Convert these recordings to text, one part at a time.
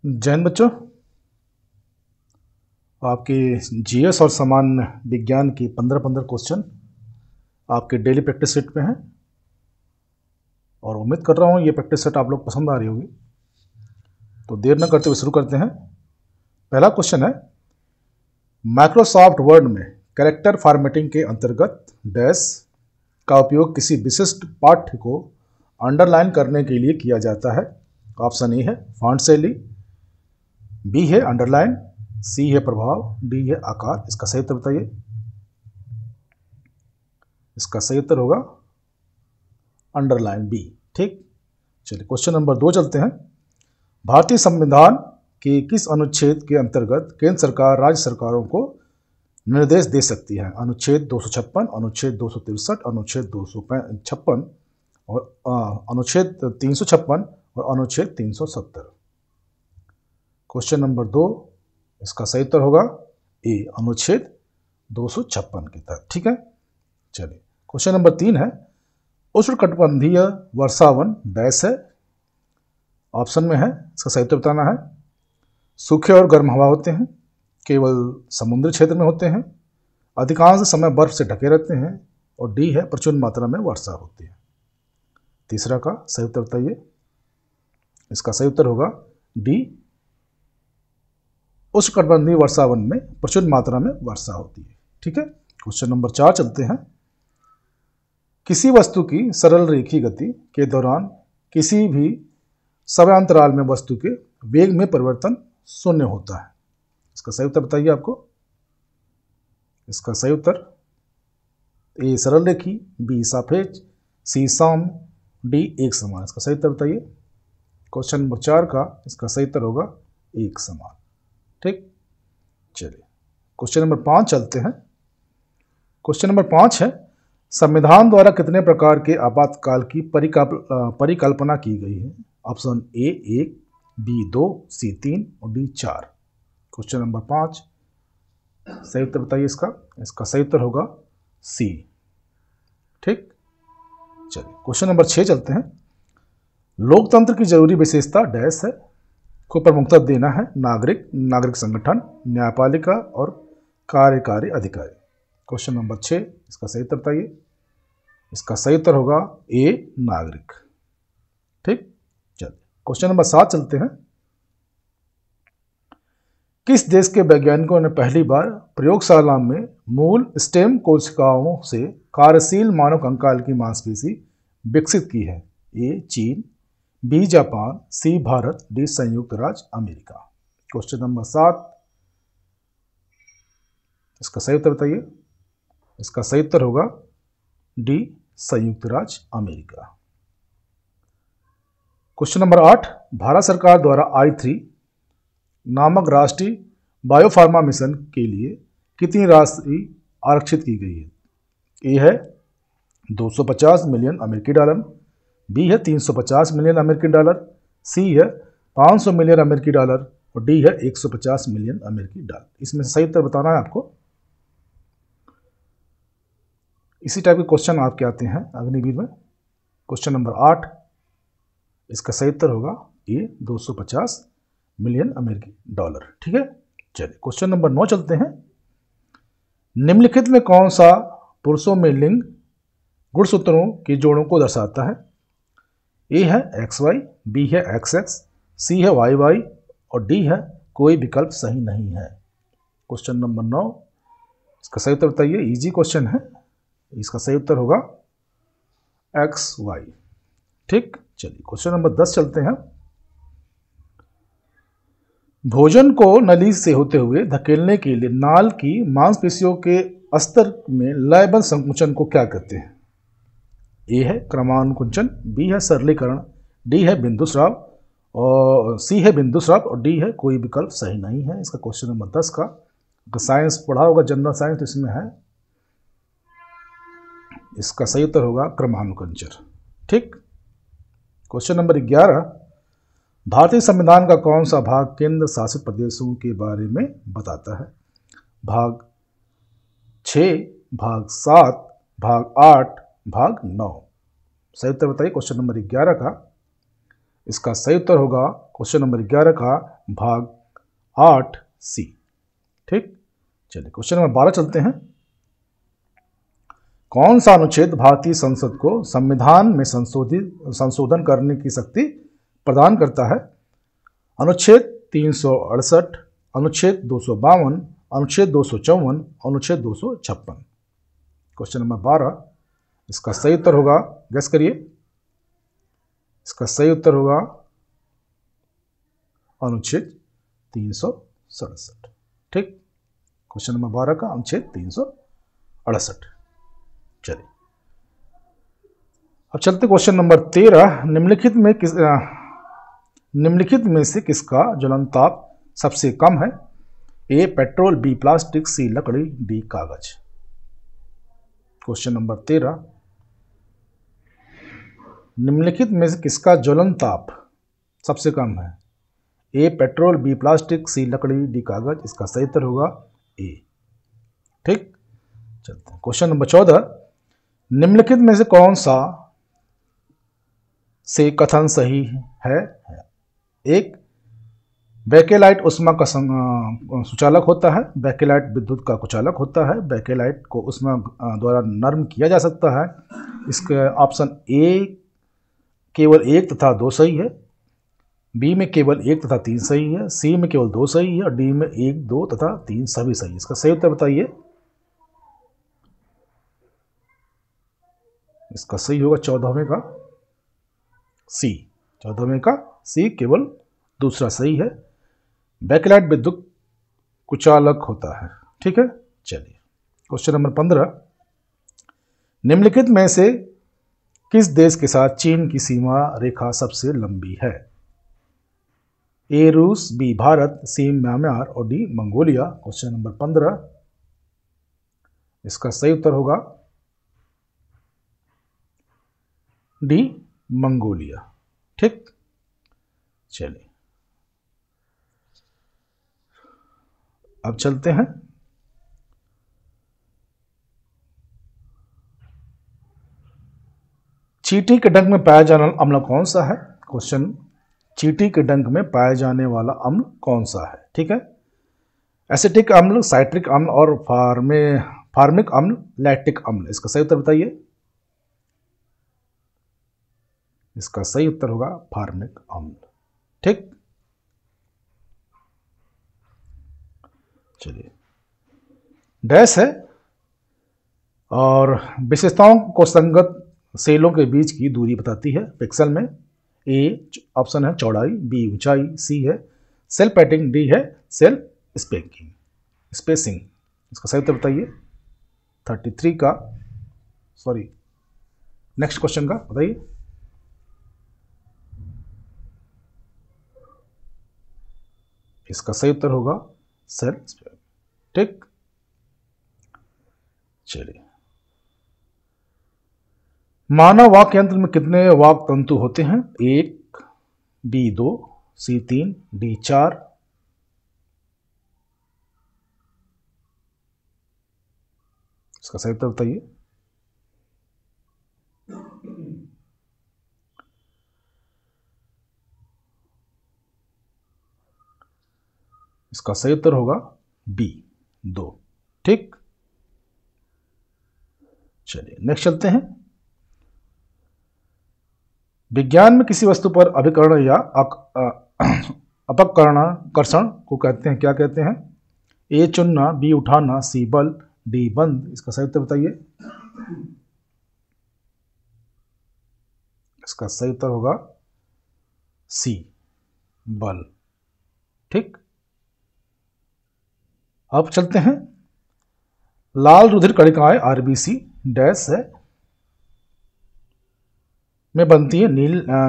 जय हिंद बच्चों। आपके जीएस और सामान्य विज्ञान की 15 क्वेश्चन आपके डेली प्रैक्टिस सेट पे हैं और उम्मीद कर रहा हूँ ये प्रैक्टिस सेट आप लोग पसंद आ रही होगी। तो देर न करते हुए शुरू करते हैं। पहला क्वेश्चन है, माइक्रोसॉफ्ट वर्ड में कैरेक्टर फॉर्मेटिंग के अंतर्गत डैश का उपयोग किसी विशिष्ट पाठ्य को अंडरलाइन करने के लिए किया जाता है। ऑप्शन ए है फॉन्ट शैली, बी है अंडरलाइन, सी है प्रभाव, डी है आकार। इसका सही उत्तर बताइए। इसका सही उत्तर होगा अंडरलाइन बी। ठीक, चलिए क्वेश्चन नंबर 2 चलते हैं। भारतीय संविधान के किस अनुच्छेद के अंतर्गत केंद्र सरकार राज्य सरकारों को निर्देश दे सकती है? अनुच्छेद 256, अनुच्छेद 263, अनुच्छेद 256 और अनुच्छेद 356 और अनुच्छेद 370। क्वेश्चन नंबर 2, इसका सही उत्तर होगा ए, अनुच्छेद 256 के तहत। ठीक है, चलिए क्वेश्चन नंबर 3 है, उष्णकटिबंधीय वर्षावन डैश है। ऑप्शन में है, इसका सही उत्तर बताना है। सूखे और गर्म हवा होते हैं, केवल समुद्री क्षेत्र में होते हैं, अधिकांश समय बर्फ से ढके रहते हैं, और डी है प्रचुर मात्रा में वर्षा होती है। तीसरा का सही उत्तर बताइए। इसका सही उत्तर होगा डी, उष्णकटिबंधीय वर्षावन में प्रचुर मात्रा में वर्षा होती है। ठीक है, क्वेश्चन नंबर 4 चलते हैं। किसी वस्तु की सरल रेखीय गति के दौरान किसी भी समयांतराल में वस्तु के वेग में परिवर्तन शून्य होता है। इसका सही उत्तर बताइए आपको। इसका सही उत्तर ए सरल रेखी, बी सापेक्ष, सी सम, डी एक समान। इसका सही उत्तर बताइए। क्वेश्चन नंबर 4 का इसका सही उत्तर होगा एक समान। ठीक, चलिए क्वेश्चन नंबर 5 चलते हैं। क्वेश्चन नंबर 5 है, संविधान द्वारा कितने प्रकार के आपातकाल की परिकल्पना की गई है? ऑप्शन ए 1, बी 2, सी 3 और डी 4। क्वेश्चन नंबर 5 सही उत्तर बताइए। इसका सही उत्तर होगा सी। ठीक, चलिए क्वेश्चन नंबर 6 चलते हैं। लोकतंत्र की जरूरी विशेषता डैश है को प्रमुखता देना है? नागरिक संगठन, न्यायपालिका और कार्यकारी अधिकारी। क्वेश्चन नंबर 6, इसका सही उत्तर बताइए। इसका सही उत्तर होगा ए नागरिक। ठीक, चलिए क्वेश्चन नंबर 7 चलते हैं। किस देश के वैज्ञानिकों ने पहली बार प्रयोगशाला में मूल स्टेम कोशिकाओं से कार्यशील मानव कंकाल की मांसपेशी विकसित की है? ए चीन, बी जापान, सी भारत, डी संयुक्त राज्य अमेरिका। क्वेश्चन नंबर 7, इसका सही उत्तर बताइए। इसका सही उत्तर होगा डी संयुक्त राज्य अमेरिका। क्वेश्चन नंबर 8, भारत सरकार द्वारा I3 नामक राष्ट्रीय बायोफार्मा मिशन के लिए कितनी राशि आरक्षित की गई है? ए है 250 मिलियन अमेरिकी डॉलर, बी है 350 मिलियन अमेरिकी डॉलर, सी है 500 मिलियन अमेरिकी डॉलर और डी है 150 मिलियन अमेरिकी डॉलर। इसमें से सही उत्तर बताना है आपको। इसी टाइप के क्वेश्चन आपके आते हैं अग्निवीर में। क्वेश्चन नंबर 8, इसका सही उत्तर होगा ए 250 मिलियन अमेरिकी डॉलर। ठीक है, चलिए क्वेश्चन नंबर 9 चलते हैं। निम्नलिखित में कौन सा पुरुषों में लिंग गुणसूत्रों के जोड़ों को दर्शाता है? ए है XY, बी है XX, सी है YY और डी है कोई विकल्प सही नहीं है। क्वेश्चन नंबर 9, इसका सही उत्तर बताइए। इजी क्वेश्चन है, इसका सही उत्तर होगा XY। ठीक, चलिए क्वेश्चन नंबर 10 चलते हैं। भोजन को नली से होते हुए धकेलने के लिए नाल की मांसपेशियों के अस्तर में लयबद्ध संकुचन को क्या कहते हैं? ए है क्रमानुकुंचन, बी है सरलीकरण, डी है बिंदुस्राव और सी है बिंदुस्राव और डी है कोई विकल्प सही नहीं है। इसका क्वेश्चन नंबर 10 का साइंस पढ़ा होगा, जनरल साइंस, तो इसमें है। इसका सही उत्तर होगा क्रमानुकुंचन। ठीक, क्वेश्चन नंबर 11, भारतीय संविधान का कौन सा भाग केंद्र शासित प्रदेशों के बारे में बताता है? भाग 6, भाग 7, भाग 8, भाग 9। सही उत्तर बताइए क्वेश्चन नंबर 11 का। इसका सही उत्तर होगा क्वेश्चन नंबर 11 का भाग 8 सी। ठीक, चलिए क्वेश्चन नंबर 12 चलते हैं। कौन सा अनुच्छेद भारतीय संसद को संविधान में संशोधन करने की शक्ति प्रदान करता है? अनुच्छेद 368, अनुच्छेद 252, अनुच्छेद 254, अनुच्छेद 256। क्वेश्चन नंबर 12, इसका सही उत्तर होगा, गेस करिए, इसका सही उत्तर होगा अनुच्छेद 367। ठीक, क्वेश्चन नंबर 12 का अनुच्छेद 368। चलिए अब चलते क्वेश्चन नंबर 13। निम्नलिखित में से किसका ज्वलन ताप सबसे कम है? ए पेट्रोल, बी प्लास्टिक, सी लकड़ी, डी कागज। क्वेश्चन नंबर 13, निम्नलिखित में से किसका ज्वलन ताप सबसे कम है? ए पेट्रोल, बी प्लास्टिक, सी लकड़ी, डी कागज। इसका सही उत्तर होगा ए। ठीक, चलते हैं क्वेश्चन नंबर 14। निम्नलिखित में से कौन सा से कथन सही है? एक, बैकेलाइट ऊष्मा का सुचालक होता है, बैकेलाइट विद्युत का कुचालक होता है, बैकेलाइट को ऊष्मा द्वारा नर्म किया जा सकता है। इसका ऑप्शन ए केवल 1 तथा 2 सही है, बी में केवल 1 तथा 3 सही है, सी में केवल 2 सही है और डी में 1, 2 तथा 3 सभी सही है। इसका सही उत्तर बताइए। इसका सही होगा 14वें का सी। 14वें का सी, केवल दूसरा सही है। बैकलाइट विद्युत कुचालक होता है। ठीक है, चलिए क्वेश्चन नंबर 15। निम्नलिखित में से किस देश के साथ चीन की सीमा रेखा सबसे लंबी है? ए रूस, बी भारत, सी म्यांमार और डी मंगोलिया। क्वेश्चन नंबर 15, इसका सही उत्तर होगा डी मंगोलिया। ठीक, चलिए अब चलते हैं चींटी के डंक में पाया जाने वाला अम्ल कौन सा है? क्वेश्चन, चींटी के डंक में पाए जाने वाला अम्ल कौन सा है? ठीक है, एसिटिक अम्ल, साइट्रिक अम्ल और फार्मिक अम्ल, लैक्टिक अम्ल। इसका सही उत्तर बताइए। इसका सही उत्तर होगा फार्मिक अम्ल। ठीक, चलिए डैश है और विशेषताओं को संगत सेलों के बीच की दूरी बताती है पिक्सल में। ए ऑप्शन है चौड़ाई, बी ऊंचाई, सी है सेल पैटिंग, डी है सेल स्पेसिंग। इसका सही उत्तर बताइए। 33 का, सॉरी नेक्स्ट क्वेश्चन का बताइए। इसका सही उत्तर होगा सेल स्पेसिंग। ठीक, चलिए मानव वाक यंत्र में कितने वाक तंतु होते हैं? 1, बी 2, सी 3, डी 4। इसका सही उत्तर बताइए। इसका सही उत्तर होगा बी 2। ठीक, चलिए नेक्स्ट चलते हैं। विज्ञान में किसी वस्तु पर अभिकर्ण या अपकर्षण को कहते हैं, क्या कहते हैं? ए चुनना, बी उठाना, सी बल, डी बंद। इसका सही उत्तर बताइए। इसका सही उत्तर होगा सी बल। ठीक, अब चलते हैं। लाल रुधिर कणिकाएं आरबीसी डैश है में बनती है।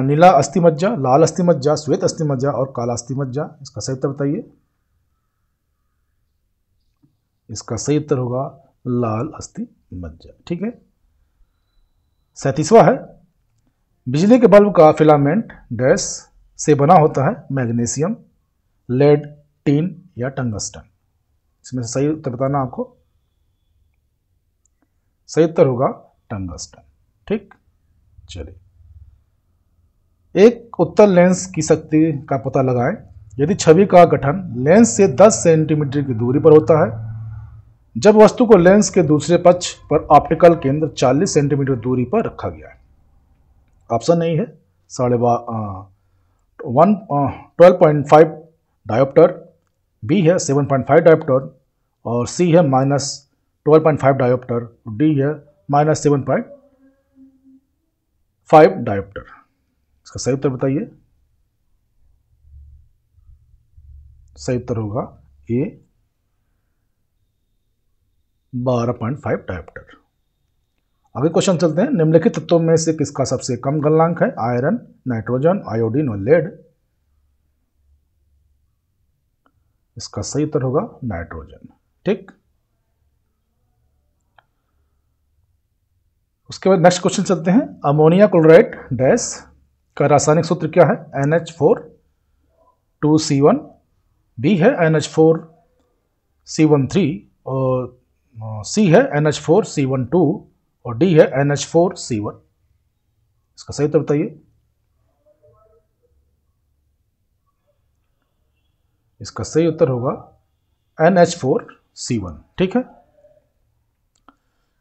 नीला अस्थिमज्जा, लाल अस्थिमज्जा, श्वेत अस्थिमज्जा और काला अस्थिमज्जा। इसका सही उत्तर बताइए। इसका सही उत्तर होगा लाल अस्थिमज्जा। ठीक है, 37वां है। बिजली के बल्ब का फिलामेंट डैश से बना होता है? मैग्नीशियम, लेड, टीन या टंगस्टन। इसमें से सही उत्तर बताना आपको। सही उत्तर होगा टंगस्टन। ठीक, चलिए एक उत्तल लेंस की शक्ति का पता लगाएं यदि छवि का गठन लेंस से 10 सेंटीमीटर की दूरी पर होता है, जब वस्तु को लेंस के दूसरे पक्ष पर ऑप्टिकल केंद्र 40 सेंटीमीटर दूरी पर रखा गया है। ऑप्शन नहीं है 12.5 डायोप्टर, बी है 7.5 डायोप्टर और सी है -12.5 डायोप्टर, डी है -7.5 डायोप्टर। इसका सही उत्तर बताइए। सही उत्तर होगा ए 12.5 डायोप्टर। आगे क्वेश्चन चलते हैं। निम्नलिखित तत्वों में से किसका सबसे कम गलनांक है? आयरन, नाइट्रोजन, आयोडीन और लेड। इसका सही उत्तर होगा नाइट्रोजन। ठीक, उसके बाद नेक्स्ट क्वेश्चन चलते हैं। अमोनिया क्लोराइड डैश का रासायनिक सूत्र क्या है? NH4 2C1, बी है NH4C13 और सी है NH4C12 और डी है NH4C1। इसका सही उत्तर बताइए। इसका सही उत्तर होगा NH4C1। ठीक है।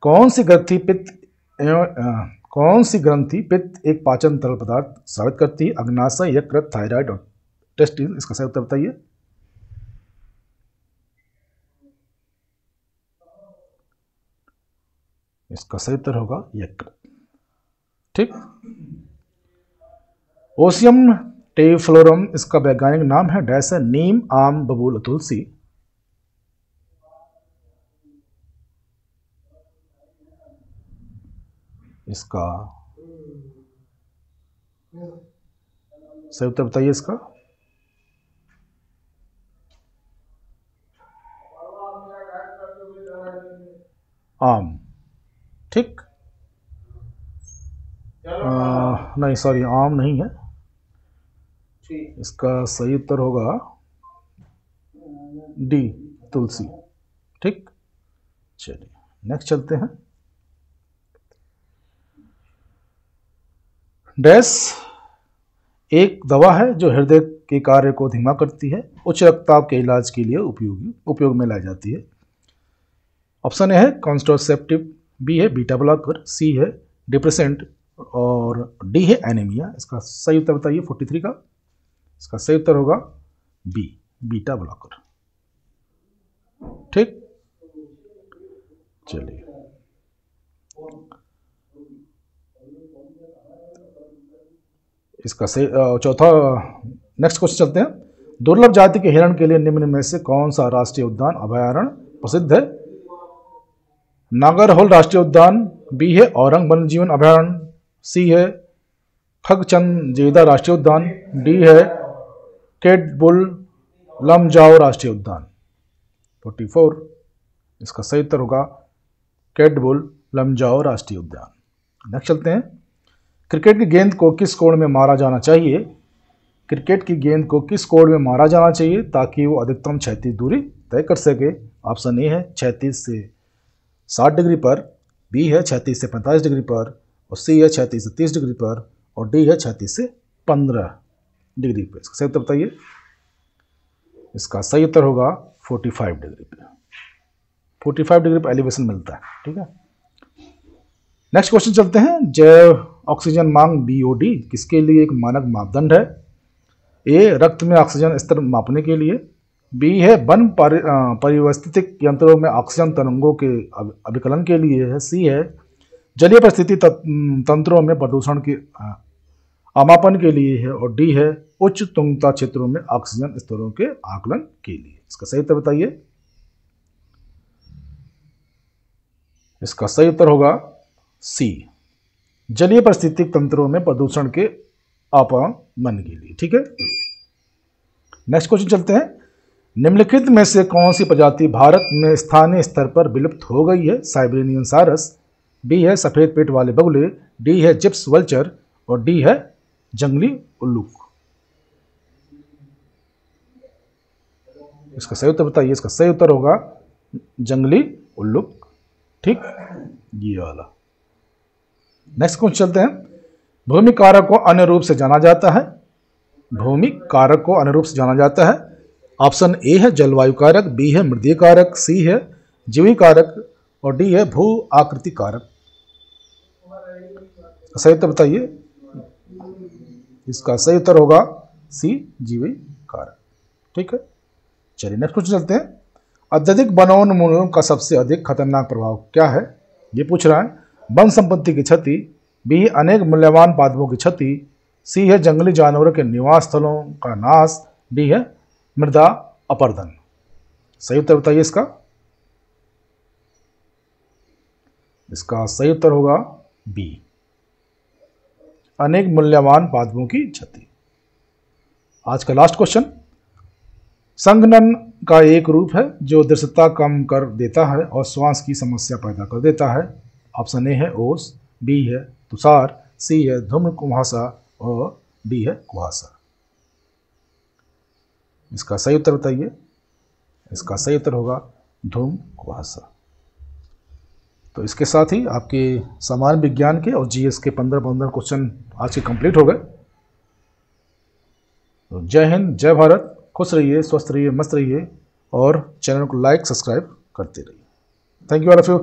कौन सी ग्रंथि पित्त एक पाचन तरल पदार्थ स्रावित करती है? अग्नाशय, यकृत, थायराइड और टेस्टिन। इसका सही उत्तर बताइए। इसका सही उत्तर होगा यकृत। ठीक। ओसियम टेफ्लोरम इसका वैज्ञानिक नाम है डैश है? नीम, आम, बबूल, तुलसी। इसका सही उत्तर बताइए। इसका आम। ठीक, नहीं सॉरी, आम नहीं है। इसका सही उत्तर होगा डी, तुलसी। ठीक, चलिए नेक्स्ट चलते हैं। डैश एक दवा है जो हृदय के कार्य को धीमा करती है, उच्च रक्तचाप के इलाज के लिए उपयोग में लाई जाती है। ऑप्शन ए है कॉन्ट्रासेप्टिव, बी है बीटा ब्लॉकर, सी है डिप्रेसेंट और डी है एनीमिया। इसका सही उत्तर बताइए 43 का। इसका सही उत्तर होगा बी, बीटा ब्लॉकर। ठीक, चलिए इसका सही चौथा नेक्स्ट क्वेश्चन चलते हैं। दुर्लभ जाति के हिरण के लिए निम्न में से कौन सा राष्ट्रीय उद्यान अभयारण्य प्रसिद्ध है? नागरहोल राष्ट्रीय उद्यान, बी है औरंग वन्यजीवन अभयारण्य, सी है खगचंद-जेदा राष्ट्रीय उद्यान, डी है केटबुल लमजाओ राष्ट्रीय उद्यान। 44। इसका सही उत्तर होगा केटबुल लमजाओ राष्ट्रीय उद्यान। नेक्स्ट चलते हैं। क्रिकेट की गेंद को किस कोण में मारा जाना चाहिए? क्रिकेट की गेंद को किस कोण में मारा जाना चाहिए ताकि वो अधिकतम क्षैतिज दूरी तय कर सके? ऑप्शन ए है 36 से 60 डिग्री पर, बी है 36 से 45 डिग्री पर और सी है 36 से 30 डिग्री पर और डी है 36 से 15 डिग्री पर। इसका सही उत्तर बताइए। इसका सही उत्तर होगा 45 डिग्री पे। 45 डिग्री पर एलिवेशन मिलता है। ठीक है। नेक्स्ट क्वेश्चन चलते हैं। जैव ऑक्सीजन मांग BOD किसके लिए एक मानक मापदंड है? ए रक्त में ऑक्सीजन स्तर मापने के लिए, बी है वन परिवस्थितिक यंत्रों में ऑक्सीजन तरंगों के अभिकलन के लिए है, सी है जलीय परिस्थिति तंत्रों में प्रदूषण के आमापन के लिए है और डी है उच्च तुंगता क्षेत्रों में ऑक्सीजन स्तरों के आकलन के लिए। इसका सही उत्तर बताइए। इसका सही उत्तर होगा सी, जलीय परिस्थितिक तंत्रों में प्रदूषण के आपामन के लिए। ठीक है। नेक्स्ट क्वेश्चन चलते हैं। निम्नलिखित में से कौन सी प्रजाति भारत में स्थानीय स्तर पर विलुप्त हो गई है? साइबेरियन सारस, बी है सफेद पेट वाले बगुले, डी है जिप्स वल्चर और डी है जंगली उल्लूक। इसका सही उत्तर बताइए। इसका सही उत्तर होगा जंगली उल्लूक। ठीक, ये वाला। नेक्स्ट क्वेश्चन चलते हैं। भूमि कारक को अन्य रूप से जाना जाता है, भूमि कारक को अन्य रूप से जाना जाता है। ऑप्शन ए है जलवायु कारक, बी है मृदीय कारक, सी है जीवी कारक और डी है भू आकृति कारक। सही उत्तर बताइए। इसका सही उत्तर होगा सी जीवी कारक। ठीक है, चलिए नेक्स्ट क्वेश्चन चलते हैं। अत्यधिक वनोन्मूलन का सबसे अधिक खतरनाक प्रभाव क्या है, ये पूछ रहा है। वन संपत्ति की क्षति, बी अनेक मूल्यवान पादपों की क्षति, सी है जंगली जानवरों के निवास स्थलों का नाश, डी है मृदा अपरदन। सही उत्तर बताइए इसका सही उत्तर होगा बी, अनेक मूल्यवान पादपों की क्षति। आज का लास्ट क्वेश्चन। संघनन का एक रूप है जो दृश्यता कम कर देता है और श्वास की समस्या पैदा कर देता है। ऑप्शन ए है ओस, बी है तुषार, सी है धूम्र कुहासा और डी है कुहासा। इसका सही उत्तर बताइए। इसका सही उत्तर होगा धूम्र कुहासा। तो इसके साथ ही आपके सामान्य विज्ञान के और जीएस के 15 क्वेश्चन आज के कंप्लीट हो गए। तो जय हिंद, जय भारत, खुश रहिए, स्वस्थ रहिए, मस्त रहिए और चैनल को लाइक सब्सक्राइब करते रहिए। Thank you all of you.